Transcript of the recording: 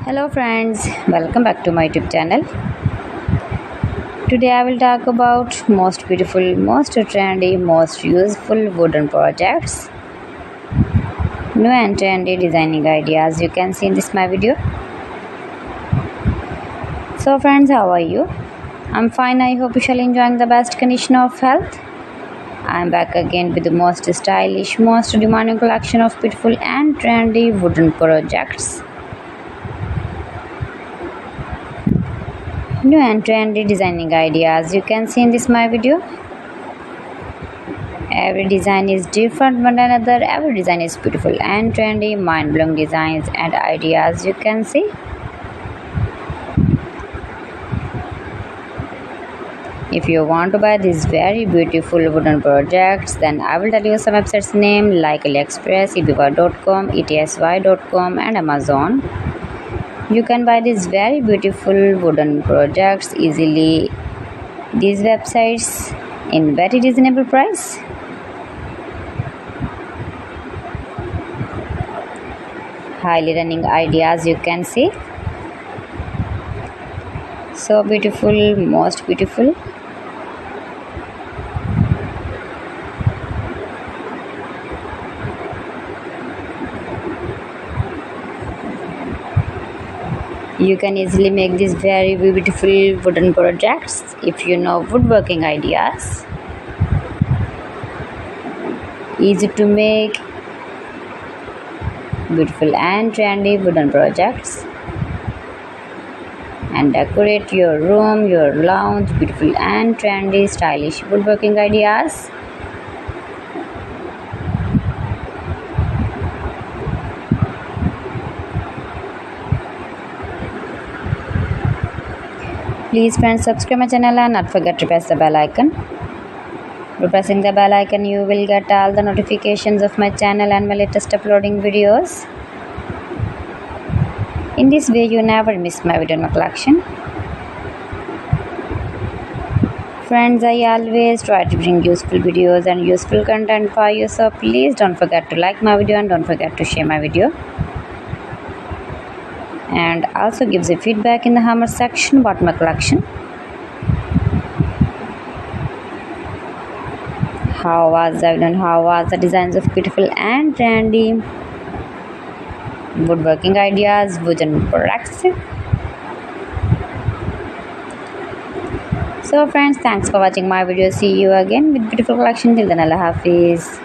Hello friends, welcome back to my YouTube channel. Today I will talk about most beautiful, most trendy, most useful wooden projects. New and trendy designing ideas you can see in this my video. So friends, how are you? I'm fine. I hope you shall enjoying the best condition of health. I'm back again with the most stylish, most demanding collection of beautiful and trendy wooden projects. New and trendy designing ideas you can see in this my video. Every design is different one another. Every design is beautiful and trendy, mind-blowing designs and ideas you can see. If you want to buy these very beautiful wooden projects, then I will tell you some websites name like AliExpress, eBay.com, etsy.com and Amazon. You can buy these very beautiful wooden projects easily. These websites in very reasonable price. Highly running ideas you can see. So beautiful, most beautiful. You can easily make these very beautiful wooden projects if you know woodworking ideas. Easy to make beautiful and trendy wooden projects and decorate your room, your lounge, beautiful and trendy stylish woodworking ideas. Please friends, subscribe my channel and not forget to press the bell icon. By pressing the bell icon, you will get all the notifications of my channel and my latest uploading videos. In this way, you never miss my video in my collection. Friends, I always try to bring useful videos and useful content for you, so please don't forget to like my video and don't forget to share my video. And also gives a feedback in the comment section about my collection. How was the video and how was the designs of beautiful and trendy woodworking ideas, wooden products. So friends, thanks for watching my video. See you again with beautiful collection. Till then, Allah Hafiz.